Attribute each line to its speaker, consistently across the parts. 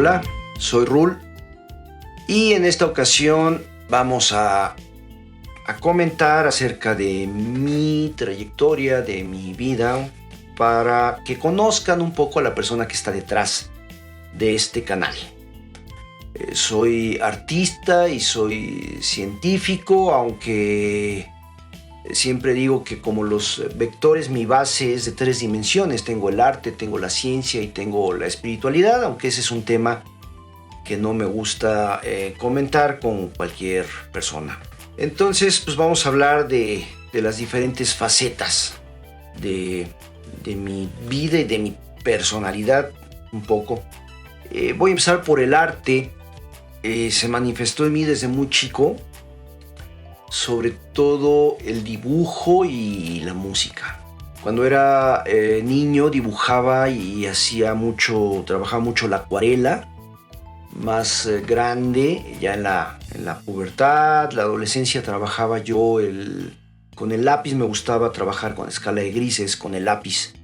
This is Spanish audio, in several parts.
Speaker 1: Hola, soy Rul y en esta ocasión vamos a comentar acerca de mi trayectoria, de mi vida, para que conozcan un poco a la persona que está detrás de este canal. Soy artista y soy científico, aunque siempre digo que como los vectores, mi base es de 3 dimensiones. Tengo el arte, tengo la ciencia y tengo la espiritualidad, aunque ese es un tema que no me gusta comentar con cualquier persona. Entonces, pues vamos a hablar de las diferentes facetas de mi vida y de mi personalidad un poco. Voy a empezar por el arte. Se manifestó en mí desde muy chico, sobre todo el dibujo y la música. Cuando era niño dibujaba y trabajaba mucho la acuarela. Más grande, ya en la pubertad, la adolescencia, trabajaba yo con el lápiz. Me gustaba trabajar con escala de grises, con el lápiz.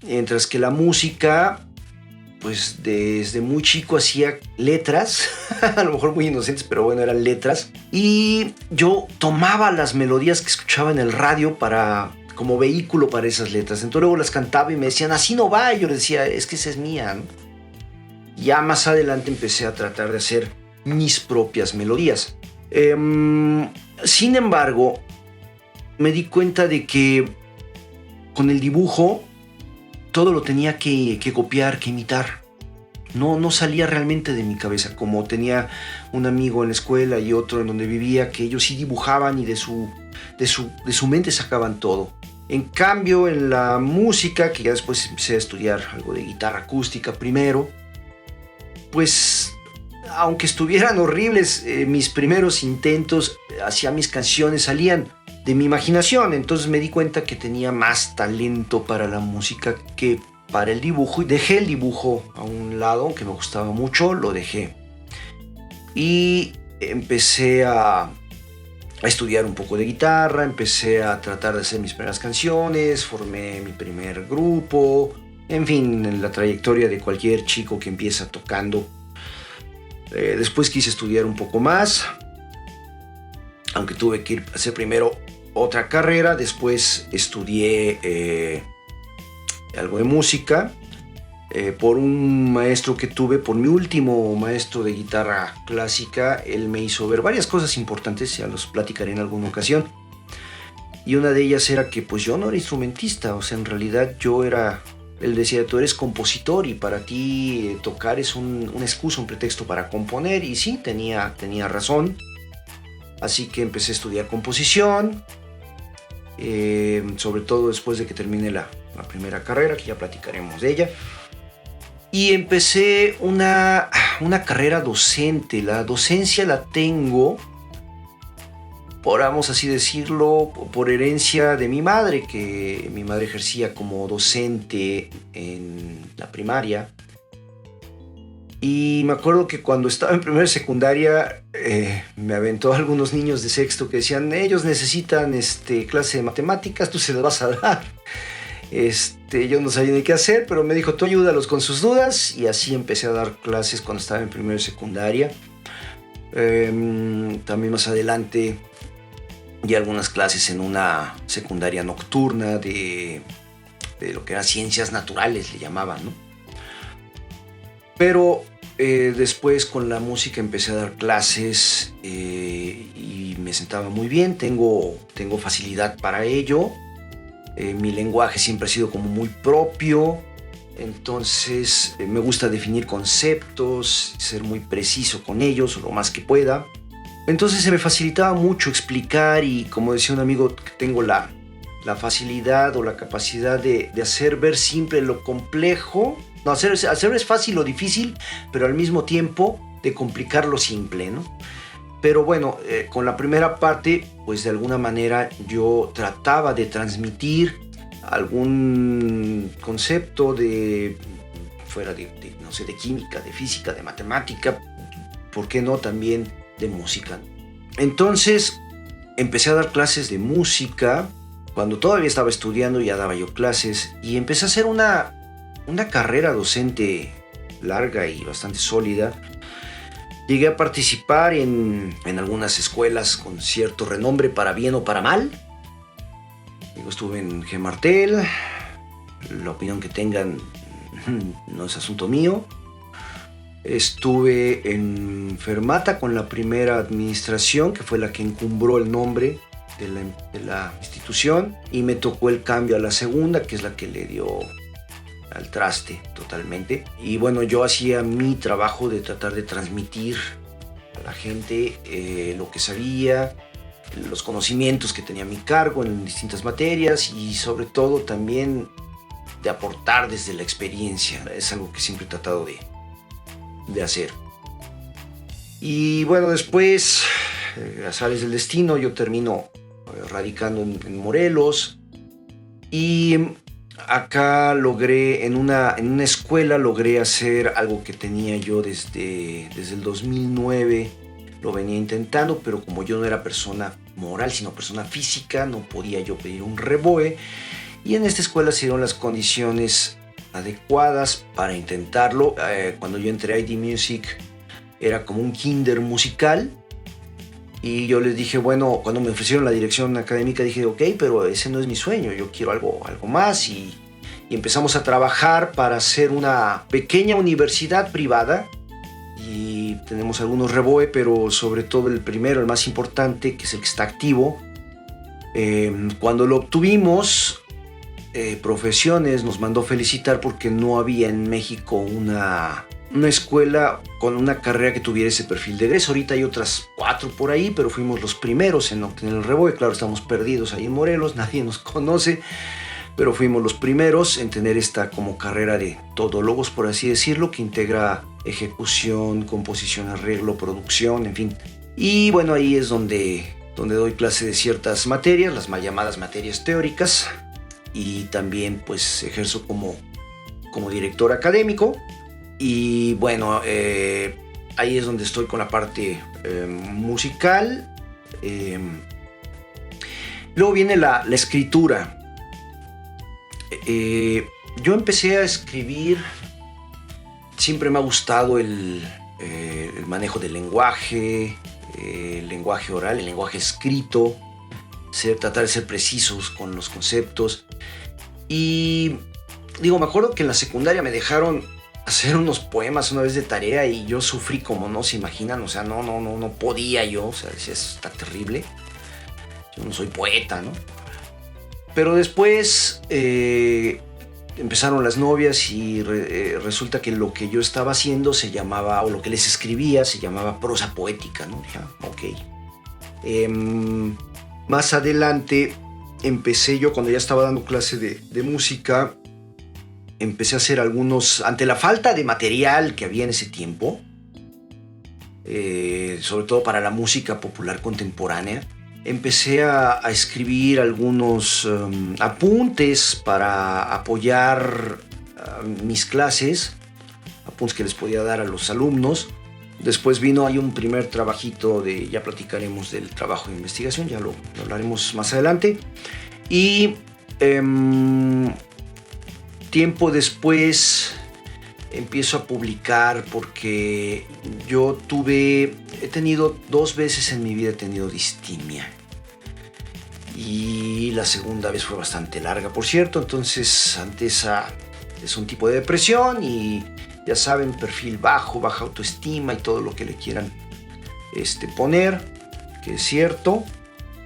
Speaker 1: Mientras que la música, pues desde muy chico hacía letras, a lo mejor muy inocentes, pero bueno, eran letras. Y yo tomaba las melodías que escuchaba en el radio como vehículo para esas letras. Entonces luego las cantaba y me decían, así no va. Y yo les decía, es que esa es mía, ¿no? Ya más adelante empecé a tratar de hacer mis propias melodías. Sin embargo, me di cuenta de que con el dibujo todo lo tenía que copiar, que imitar. No salía realmente de mi cabeza. Como tenía un amigo en la escuela y otro en donde vivía, que ellos sí dibujaban y de su mente sacaban todo. En cambio, en la música, que ya después empecé a estudiar algo de guitarra acústica primero, pues aunque estuvieran horribles mis primeros intentos, hacía mis canciones, salían de mi imaginación. Entonces me di cuenta que tenía más talento para la música que para el dibujo, y dejé el dibujo a un lado, aunque me gustaba mucho, lo dejé. Y empecé a estudiar un poco de guitarra, empecé a tratar de hacer mis primeras canciones, formé mi primer grupo. En fin, en la trayectoria de cualquier chico que empieza tocando. Después quise estudiar un poco más, aunque tuve que ir a hacer primero otra carrera. Después estudié algo de música por un maestro que tuve, por mi último maestro de guitarra clásica. Él me hizo ver varias cosas importantes, ya los platicaré en alguna ocasión. Y una de ellas era que pues yo no era instrumentista, o sea, en realidad él decía, tú eres compositor y para ti tocar es una excusa, un pretexto para componer. Y sí, tenía razón. Así que empecé a estudiar composición, sobre todo después de que termine la primera carrera, que ya platicaremos de ella. Y empecé una carrera docente. La docencia la tengo, vamos así decirlo, por herencia de mi madre, que mi madre ejercía como docente en la primaria. Y me acuerdo que cuando estaba en primera secundaria me aventó a algunos niños de sexto que decían, ellos necesitan clase de matemáticas, tú se las vas a dar. Yo no sabía ni qué hacer, pero me dijo, tú ayúdalos con sus dudas. Y así empecé a dar clases cuando estaba en primera secundaria. También más adelante y algunas clases en una secundaria nocturna de lo que era ciencias naturales, le llamaban, ¿no? Pero después con la música empecé a dar clases y me sentaba muy bien. Tengo facilidad para ello. Mi lenguaje siempre ha sido como muy propio. Entonces me gusta definir conceptos, ser muy preciso con ellos lo más que pueda. Entonces se me facilitaba mucho explicar, y como decía un amigo, tengo la facilidad o la capacidad de hacer ver simple lo complejo. No, hacer es fácil lo difícil, pero al mismo tiempo de complicar lo simple, ¿no? Pero bueno, con la primera parte, pues de alguna manera yo trataba de transmitir algún concepto fuera de química, de física, de matemática, ¿por qué no también de música? Entonces empecé a dar clases de música. Cuando todavía estaba estudiando ya daba yo clases y empecé a hacer una carrera docente larga y bastante sólida. Llegué a participar en algunas escuelas con cierto renombre, para bien o para mal. Estuve en Gemartel. La opinión que tengan no es asunto mío. Estuve en Fermata con la primera administración, que fue la que encumbró el nombre de la institución, y me tocó el cambio a la segunda, que es la que le dio al traste totalmente. Y bueno, yo hacía mi trabajo de tratar de transmitir a la gente lo que sabía, los conocimientos que tenía a mi cargo en distintas materias, y sobre todo también de aportar desde la experiencia. Es algo que siempre he tratado de hacer. Y bueno, después, azares del destino, yo termino radicando en Morelos, y acá logré, en una escuela, logré hacer algo que tenía yo desde el 2009, lo venía intentando, pero como yo no era persona moral, sino persona física, no podía yo pedir un REBOE, y en esta escuela se dieron las condiciones adecuadas para intentarlo. Cuando yo entré a ID Music era como un kinder musical, y yo les dije, bueno, cuando me ofrecieron la dirección académica dije, ok, pero ese no es mi sueño, yo quiero algo más, y empezamos a trabajar para hacer una pequeña universidad privada, y tenemos algunos REBOE, pero sobre todo el primero, el más importante, que es el que está activo. Cuando lo obtuvimos, Profesiones nos mandó felicitar porque no había en México una escuela con una carrera que tuviera ese perfil de egreso. Ahorita hay otras 4 por ahí, pero fuimos los primeros en obtener el REBOE. Claro, estamos perdidos ahí en Morelos, nadie nos conoce, pero fuimos los primeros en tener esta como carrera de todólogos, por así decirlo, que integra ejecución, composición, arreglo, producción, en fin. Y bueno, ahí es donde doy clase de ciertas materias, las mal llamadas materias teóricas, y también pues ejerzo como director académico. Y bueno, ahí es donde estoy con la parte musical. Luego viene la escritura. Yo empecé a escribir, siempre me ha gustado el manejo del lenguaje, el lenguaje oral, el lenguaje escrito, tratar de ser precisos con los conceptos. Y digo, me acuerdo que en la secundaria me dejaron hacer unos poemas una vez de tarea, y yo sufrí como no se imaginan. O sea, no podía yo, o sea, decía, eso está terrible, yo no soy poeta, ¿no? Pero después empezaron las novias, y resulta que lo que yo estaba haciendo se llamaba, o lo que les escribía se llamaba prosa poética, ¿no? Dije, ok. Más adelante empecé yo, cuando ya estaba dando clase de música, empecé a hacer algunos, ante la falta de material que había en ese tiempo, sobre todo para la música popular contemporánea, empecé a escribir algunos apuntes para apoyar mis clases, apuntes que les podía dar a los alumnos. Después vino ahí un primer trabajito ya platicaremos del trabajo de investigación, ya lo hablaremos más adelante. Y tiempo después empiezo a publicar, porque yo he tenido 2 veces en mi vida, he tenido distimia. Y la segunda vez fue bastante larga, por cierto. Entonces, ante es un tipo de depresión, y ya saben, perfil bajo, baja autoestima y todo lo que le quieran poner, que es cierto.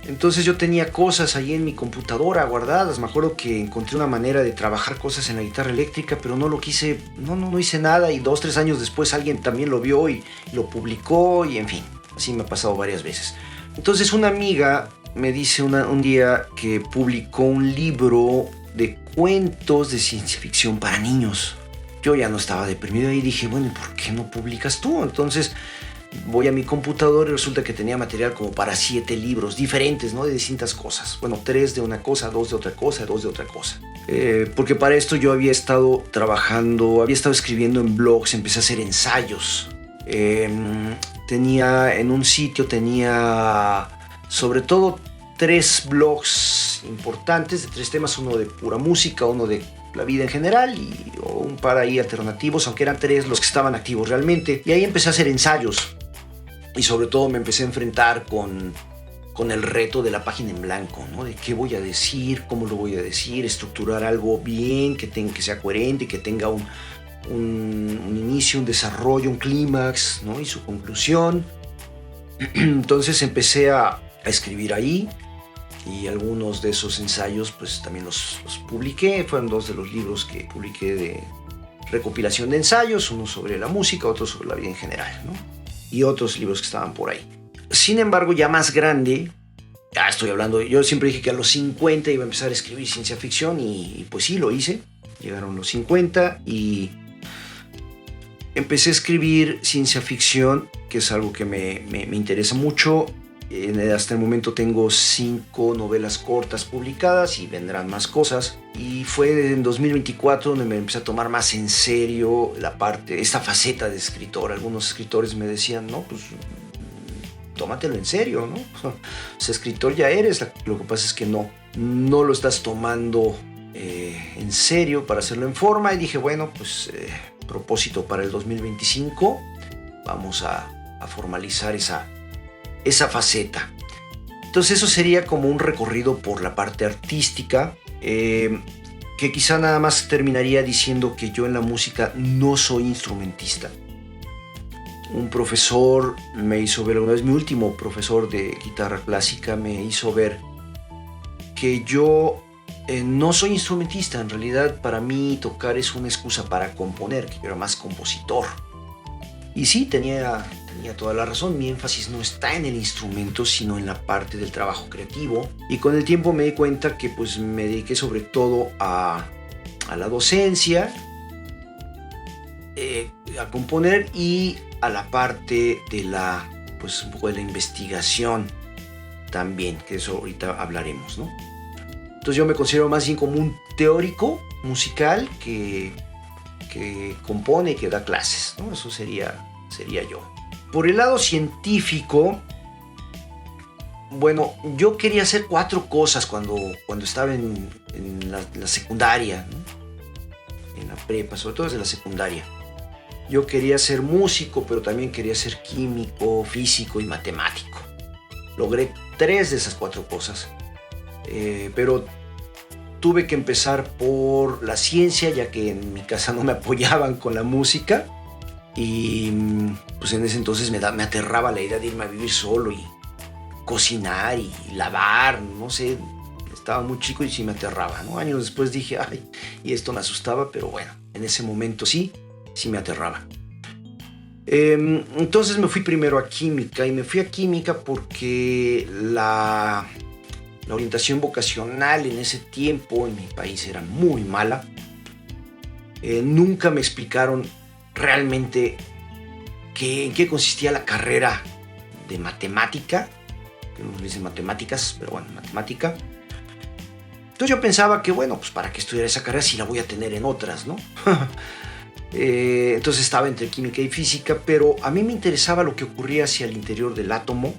Speaker 1: Entonces yo tenía cosas ahí en mi computadora guardadas. Me acuerdo que encontré una manera de trabajar cosas en la guitarra eléctrica, pero no lo quise, no hice nada, y 2-3 años después alguien también lo vio y lo publicó, y en fin, así me ha pasado varias veces. Entonces una amiga me dice un día que publicó un libro de cuentos de ciencia ficción para niños. Yo ya no estaba deprimido y dije, bueno, ¿por qué no publicas tú? Entonces voy a mi computador y resulta que tenía material como para 7 libros diferentes, ¿no? De distintas cosas. Bueno, 3 de una cosa, 2 de otra cosa, 2 de otra cosa. Porque para esto yo había estado trabajando, había estado escribiendo en blogs, empecé a hacer ensayos. En un sitio tenía sobre todo 3 blogs importantes de 3 temas, uno de pura música, uno de la vida en general o un par ahí alternativos, aunque eran 3 los que estaban activos realmente. Y ahí empecé a hacer ensayos y sobre todo me empecé a enfrentar con el reto de la página en blanco, ¿no? De qué voy a decir, cómo lo voy a decir, estructurar algo bien, que sea coherente, que tenga un inicio, un desarrollo, un clímax, ¿no? Y su conclusión. Entonces empecé a escribir ahí y algunos de esos ensayos pues también los publiqué. Fueron 2 de los libros que publiqué de recopilación de ensayos, uno sobre la música, otro sobre la vida en general, ¿no? Y otros libros que estaban por ahí. Sin embargo, ya más grande, ya estoy hablando, yo siempre dije que a los 50 iba a empezar a escribir ciencia ficción y pues sí, lo hice. Llegaron los 50 y empecé a escribir ciencia ficción, que es algo que me interesa mucho. Hasta el momento tengo 5 novelas cortas publicadas y vendrán más cosas. Y fue en 2024 donde me empecé a tomar más en serio esta faceta de escritor. Algunos escritores me decían, no, pues tómatelo en serio, ¿no? O sea, escritor ya eres, lo que pasa es que no lo estás tomando en serio para hacerlo en forma. Y dije, bueno, pues propósito para el 2025, vamos a formalizar esa faceta. Entonces eso sería como un recorrido por la parte artística, que quizá nada más terminaría diciendo que yo en la música no soy instrumentista. Un profesor me hizo ver alguna vez, mi último profesor de guitarra clásica me hizo ver que yo no soy instrumentista. En realidad para mí tocar es una excusa para componer, que yo era más compositor. Y sí, tenía toda la razón. Mi énfasis no está en el instrumento, sino en la parte del trabajo creativo. Y con el tiempo me di cuenta que pues me dediqué sobre todo a la docencia, a componer y a la parte de un poco de la investigación también, que eso ahorita hablaremos, ¿no? Entonces yo me considero más bien como un teórico musical que compone y que da clases, ¿no? Eso sería yo. Por el lado científico, bueno, yo quería hacer 4 cosas cuando estaba en la secundaria, ¿no? En la prepa, sobre todo desde la secundaria. Yo quería ser músico, pero también quería ser químico, físico y matemático. Logré 3 de esas 4 cosas. Pero tuve que empezar por la ciencia, ya que en mi casa no me apoyaban con la música. Y pues en ese entonces me aterraba la idea de irme a vivir solo y cocinar y lavar, no sé. Estaba muy chico y sí me aterraba, ¿no? Años después dije, ay, y esto me asustaba, pero bueno, en ese momento sí me aterraba. Entonces me fui primero a química, y me fui a química porque la orientación vocacional en ese tiempo en mi país era muy mala. Nunca me explicaron realmente en qué consistía la carrera de matemática, que nos dicen matemáticas, pero bueno, matemática. Entonces yo pensaba que, bueno, pues para qué estudiar esa carrera si la voy a tener en otras, ¿no? Entonces estaba entre química y física, pero a mí me interesaba lo que ocurría hacia el interior del átomo.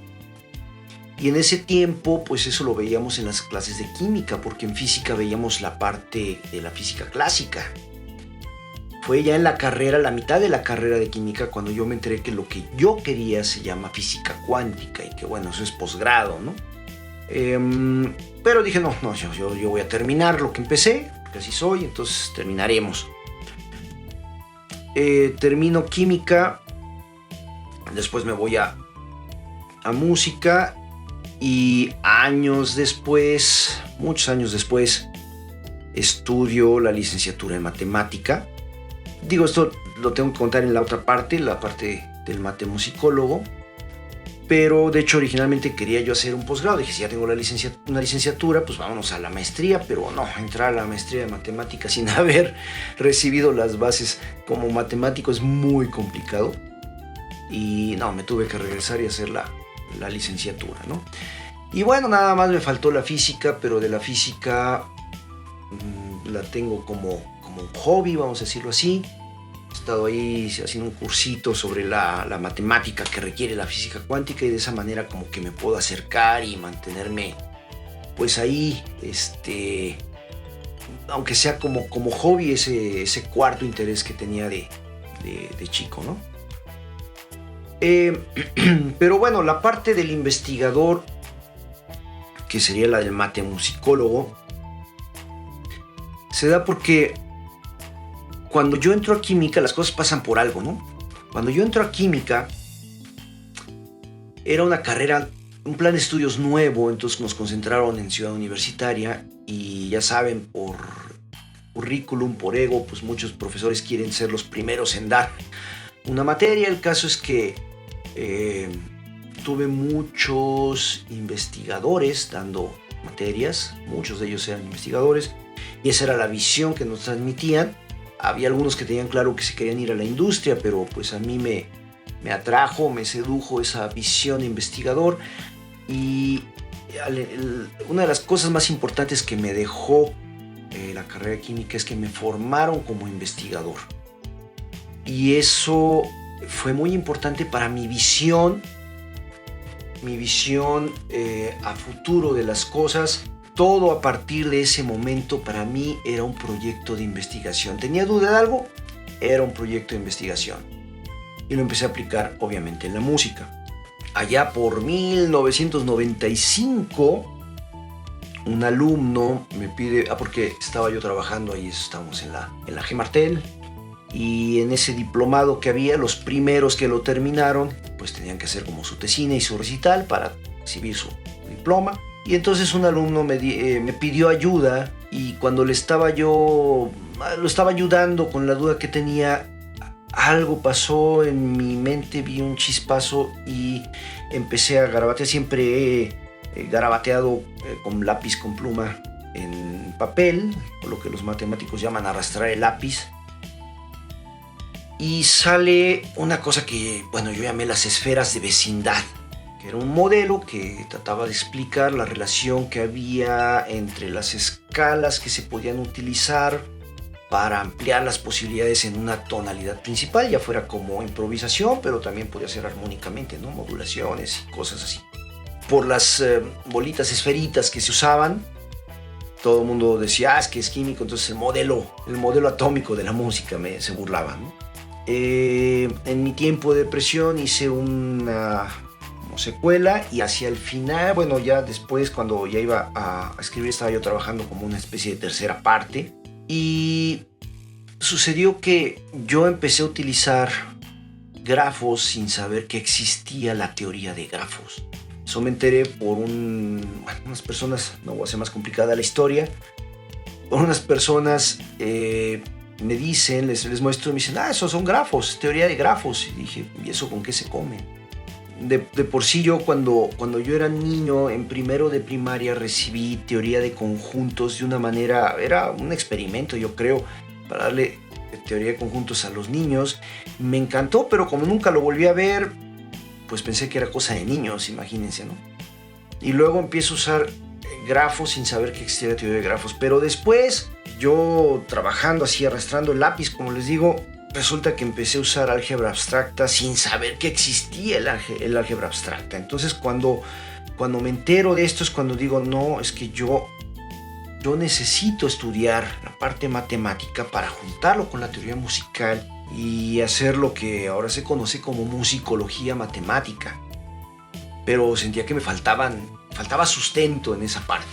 Speaker 1: Y en ese tiempo, pues eso lo veíamos en las clases de química, porque en física veíamos la parte de la física clásica. Fue ya en la carrera, la mitad de la carrera de química, cuando yo me enteré que lo que yo quería se llama física cuántica y que bueno, eso es posgrado, ¿no? Pero dije, no, yo voy a terminar lo que empecé, porque así soy, entonces terminaremos. Termino química, después me voy a música y muchos años después, estudio la licenciatura en matemática. Digo, esto lo tengo que contar en la otra parte, la parte del matemusicólogo, pero de hecho originalmente quería yo hacer un posgrado. Dije, si ya tengo una licenciatura, pues vámonos a la maestría, pero no, entrar a la maestría de matemáticas sin haber recibido las bases como matemático es muy complicado. Y no, me tuve que regresar y hacer la licenciatura, ¿no? Y bueno, nada más me faltó la física, pero de la física la tengo como un hobby, vamos a decirlo así. He estado ahí haciendo un cursito sobre la matemática que requiere la física cuántica, y de esa manera como que me puedo acercar y mantenerme pues ahí aunque sea como hobby, ese cuarto interés que tenía de chico, ¿no? Pero bueno, la parte del investigador, que sería la del matemusicólogo, se da porque cuando yo entro a química, las cosas pasan por algo, ¿no? Cuando yo entro a química, era una carrera, un plan de estudios nuevo, entonces nos concentraron en Ciudad Universitaria y ya saben, por currículum, por ego, pues muchos profesores quieren ser los primeros en dar una materia. El caso es que tuve muchos investigadores dando materias, muchos de ellos eran investigadores, y esa era la visión que nos transmitían. Había algunos que tenían claro que se querían ir a la industria, pero pues a mí me atrajo, me sedujo esa visión de investigador. Y una de las cosas más importantes que me dejó la carrera de química es que me formaron como investigador. Y eso fue muy importante para mi visión a futuro de las cosas. Todo a partir de ese momento para mí era un proyecto de investigación. ¿Tenía duda de algo? Era un proyecto de investigación. Y lo empecé a aplicar, obviamente, en la música. Allá por 1995, un alumno me pide, porque estaba yo trabajando ahí, estábamos en la G. Martel, y en ese diplomado que había, los primeros que lo terminaron, pues tenían que hacer como su tesina y su recital para recibir su diploma. Y entonces un alumno me pidió ayuda, y cuando lo estaba ayudando con la duda que tenía, algo pasó en mi mente, vi un chispazo y empecé a garabatear. Siempre he garabateado con lápiz, con pluma, en papel, por lo que los matemáticos llaman arrastrar el lápiz. Y sale una cosa que, bueno, yo llamé las esferas de vecindad, que era un modelo que trataba de explicar la relación que había entre las escalas que se podían utilizar para ampliar las posibilidades en una tonalidad principal, ya fuera como improvisación, pero también podía ser armónicamente, ¿no? Modulaciones y cosas así. Por las bolitas esferitas que se usaban, todo el mundo decía, es que es químico, entonces el modelo atómico de la música se burlaba, ¿no? En mi tiempo de depresión hice una secuela, y hacia el final, bueno, ya después, cuando ya iba a escribir, estaba yo trabajando como una especie de tercera parte, y sucedió que yo empecé a utilizar grafos sin saber que existía la teoría de grafos. Eso me enteré por unas personas, no voy a hacer más complicada la historia, por unas personas me dicen, les muestro y me dicen, esos son grafos, teoría de grafos. Y dije, ¿y eso con qué se come? De por sí yo cuando yo era niño, en primero de primaria, recibí teoría de conjuntos de una manera, era un experimento, yo creo, para darle teoría de conjuntos a los niños. Me encantó, pero como nunca lo volví a ver, pues pensé que era cosa de niños, imagínense, ¿no? Y luego empiezo a usar grafos sin saber que existía la teoría de grafos. Pero después, yo trabajando así, arrastrando el lápiz, como les digo, resulta que empecé a usar álgebra abstracta sin saber que existía el álgebra abstracta. Entonces cuando me entero de esto es cuando digo, no, es que yo necesito estudiar la parte matemática para juntarlo con la teoría musical y hacer lo que ahora se conoce como musicología matemática. Pero sentía que me faltaba sustento en esa parte.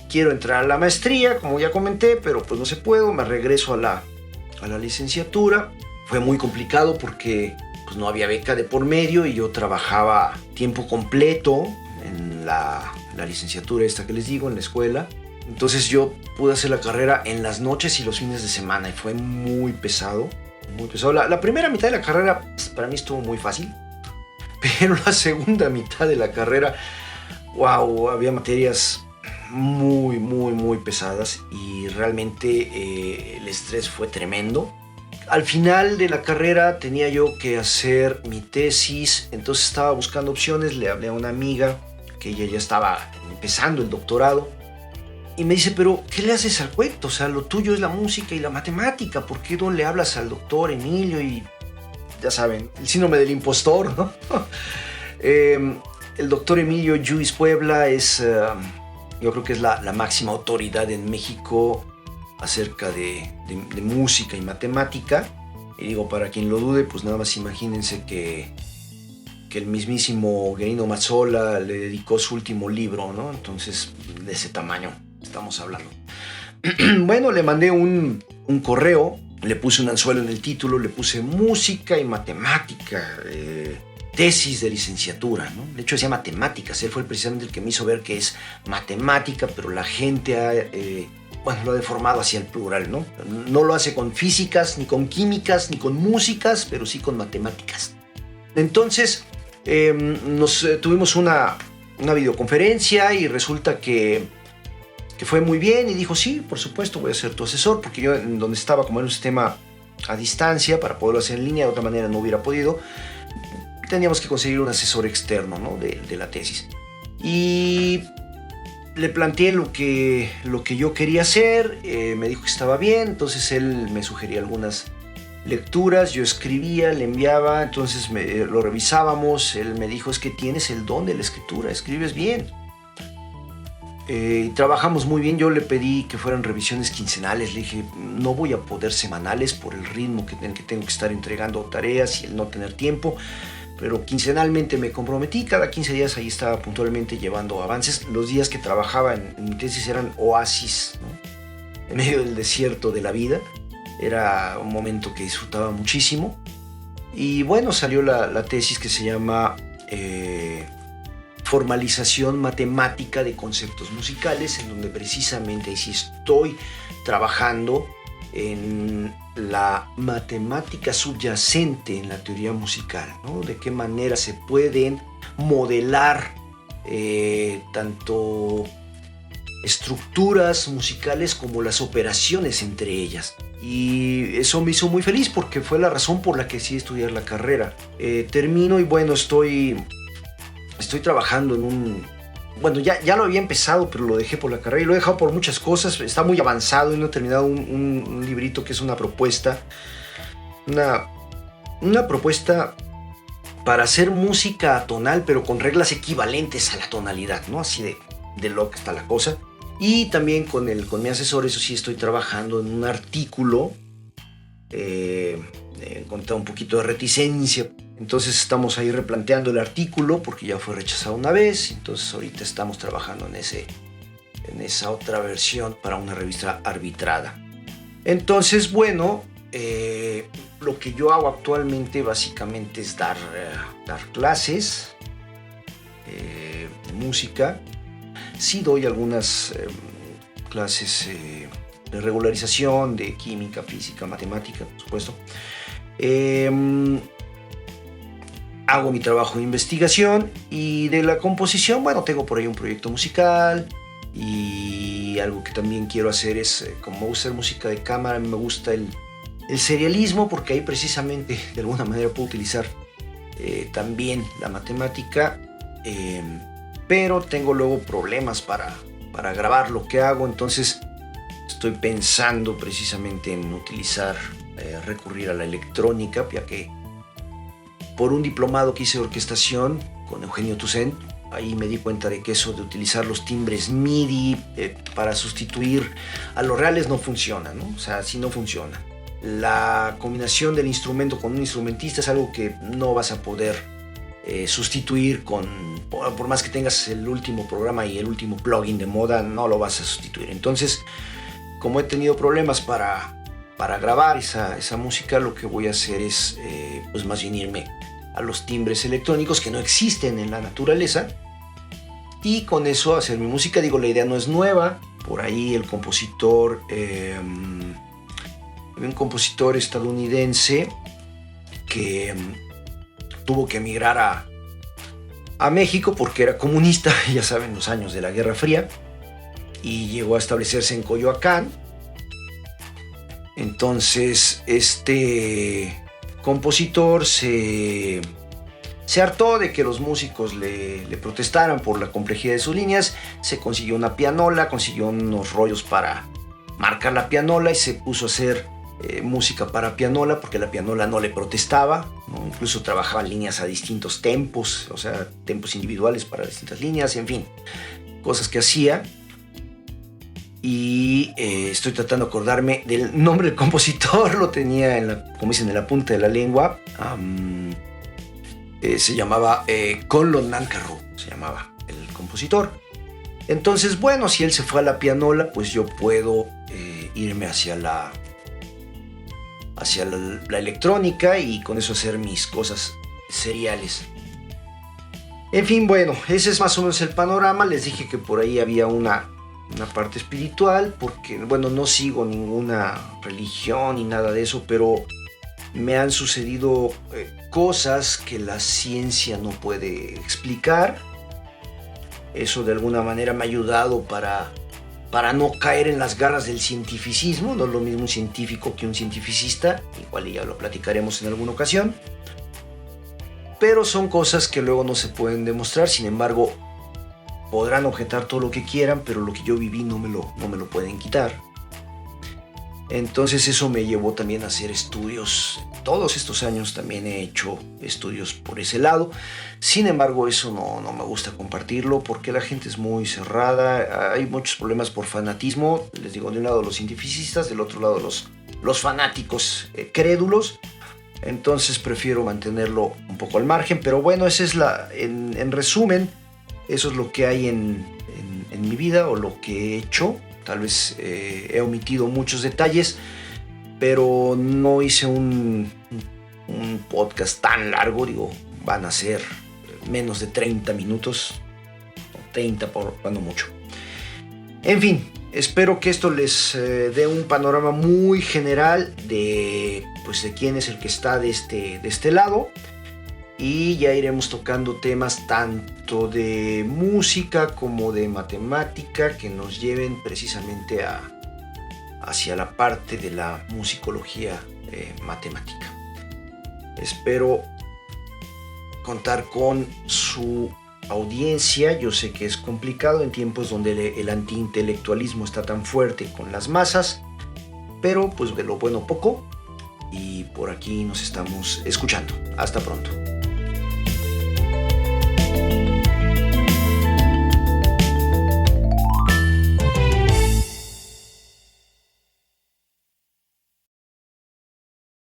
Speaker 1: Quiero entrar a la maestría, como ya comenté, pero pues no se puede. Me regreso a la licenciatura. Fue muy complicado porque pues no había beca de por medio y yo trabajaba tiempo completo en la licenciatura esta que les digo, en la escuela. Entonces yo pude hacer la carrera en las noches y los fines de semana y fue muy pesado, muy pesado. La primera mitad de la carrera para mí estuvo muy fácil, pero la segunda mitad de la carrera, wow, había materias muy, muy, muy pesadas y realmente el estrés fue tremendo. Al final de la carrera tenía yo que hacer mi tesis, entonces estaba buscando opciones. Le hablé a una amiga que ella ya estaba empezando el doctorado y me dice, pero ¿qué le haces al cuento? O sea, lo tuyo es la música y la matemática, ¿por qué no le hablas al doctor Emilio? Y ya saben, el síndrome del impostor, ¿no? El doctor Emilio Lluís Puebla es, yo creo que es la máxima autoridad en México acerca de música y matemática. Y digo, para quien lo dude, pues nada más imagínense que el mismísimo Guerino Mazzola le dedicó su último libro, ¿no? Entonces, de ese tamaño estamos hablando. Bueno, le mandé un correo, le puse un anzuelo en el título, le puse música y matemática, tesis de licenciatura, ¿no? De hecho decía matemáticas, él fue precisamente el que me hizo ver que es matemática, pero la gente lo ha deformado hacia el plural, ¿no? No lo hace con físicas, ni con químicas, ni con músicas, pero sí con matemáticas. Entonces, tuvimos una videoconferencia y resulta que fue muy bien y dijo, sí, por supuesto, voy a ser tu asesor, porque yo en donde estaba, como era un sistema a distancia, para poderlo hacer en línea, de otra manera no hubiera podido, teníamos que conseguir un asesor externo, ¿no? de la tesis. Y le planteé lo que yo quería hacer, me dijo que estaba bien, entonces él me sugería algunas lecturas, yo escribía, le enviaba, entonces lo revisábamos, él me dijo, es que tienes el don de la escritura, escribes bien. Trabajamos muy bien, yo le pedí que fueran revisiones quincenales, le dije, no voy a poder semanales por el ritmo en el que tengo que estar entregando tareas y el no tener tiempo, pero quincenalmente me comprometí, cada 15 días ahí estaba puntualmente llevando avances. Los días que trabajaba en mi tesis eran oasis, ¿no? En medio del desierto de la vida, era un momento que disfrutaba muchísimo. Y bueno, salió la tesis que se llama Formalización matemática de conceptos musicales, en donde precisamente ahí sí estoy trabajando en la matemática subyacente en la teoría musical, ¿no? De qué manera se pueden modelar tanto estructuras musicales como las operaciones entre ellas. Y eso me hizo muy feliz porque fue la razón por la que decidí estudiar la carrera. Termino y bueno, estoy trabajando en un... Bueno, ya lo había empezado, pero lo dejé por la carrera y lo he dejado por muchas cosas. Está muy avanzado y no he terminado un librito que es una propuesta. Una propuesta para hacer música atonal, pero con reglas equivalentes a la tonalidad, ¿no? Así de loca está la cosa. Y también con mi asesor, eso sí, estoy trabajando en un artículo. Encontré un poquito de reticencia. Entonces estamos ahí replanteando el artículo porque ya fue rechazado una vez. Entonces ahorita estamos trabajando en esa otra versión para una revista arbitrada. Entonces, bueno, lo que yo hago actualmente básicamente es dar clases de música. Sí doy algunas clases de regularización, de química, física, matemática, por supuesto. Hago mi trabajo de investigación y de la composición, bueno, tengo por ahí un proyecto musical y algo que también quiero hacer es, como me gusta la música de cámara, me gusta el serialismo porque ahí precisamente de alguna manera puedo utilizar también la matemática, pero tengo luego problemas para grabar lo que hago, entonces estoy pensando precisamente en recurrir a la electrónica, ya que por un diplomado que hice de orquestación con Eugenio Toussaint, ahí me di cuenta de que eso de utilizar los timbres MIDI para sustituir a los reales no funciona, ¿no? O sea, así no funciona. La combinación del instrumento con un instrumentista es algo que no vas a poder sustituir por más que tengas el último programa y el último plugin de moda, no lo vas a sustituir. Entonces, como he tenido problemas para grabar esa música, lo que voy a hacer es pues más bien irme a los timbres electrónicos que no existen en la naturaleza y con eso hacer mi música. Digo, la idea no es nueva. Por ahí el compositor, un compositor estadounidense que tuvo que emigrar a México porque era comunista, ya saben, los años de la Guerra Fría, y llegó a establecerse en Coyoacán. Entonces este compositor se hartó de que los músicos le protestaran por la complejidad de sus líneas, se consiguió una pianola, consiguió unos rollos para marcar la pianola y se puso a hacer música para pianola porque la pianola no le protestaba, ¿no? Incluso trabajaba líneas a distintos tempos, o sea, tempos individuales para distintas líneas, en fin, cosas que hacía. y estoy tratando de acordarme del nombre del compositor. Lo tenía, como dicen, en la punta de la lengua. Se llamaba Conlon Nancarrow, se llamaba el compositor. Entonces, bueno, si él se fue a la pianola, pues yo puedo irme hacia la electrónica y con eso hacer mis cosas seriales. En fin, bueno, ese es más o menos el panorama. Les dije que por ahí había una parte espiritual, porque, bueno, no sigo ninguna religión ni nada de eso, pero me han sucedido cosas que la ciencia no puede explicar. Eso de alguna manera me ha ayudado para no caer en las garras del cientificismo. No es lo mismo un científico que un cientificista, igual ya lo platicaremos en alguna ocasión. Pero son cosas que luego no se pueden demostrar. Sin embargo, podrán objetar todo lo que quieran, pero lo que yo viví no me lo pueden quitar. Entonces eso me llevó también a hacer estudios. Todos estos años también he hecho estudios por ese lado. Sin embargo, eso no me gusta compartirlo porque la gente es muy cerrada. Hay muchos problemas por fanatismo. Les digo, de un lado los cientificistas, del otro lado los fanáticos crédulos. Entonces prefiero mantenerlo un poco al margen. Pero bueno, esa es en resumen, eso es lo que hay en mi vida o lo que he hecho. Tal vez he omitido muchos detalles, pero no hice un podcast tan largo. Digo, van a ser menos de 30 minutos, o 30 cuando mucho. En fin, espero que esto les dé un panorama muy general de quién es el que está de este lado. Y ya iremos tocando temas tanto de música como de matemática que nos lleven precisamente hacia la parte de la musicología matemática. Espero contar con su audiencia. Yo sé que es complicado en tiempos donde el antiintelectualismo está tan fuerte con las masas, pero pues de lo bueno poco, y por aquí nos estamos escuchando. Hasta pronto.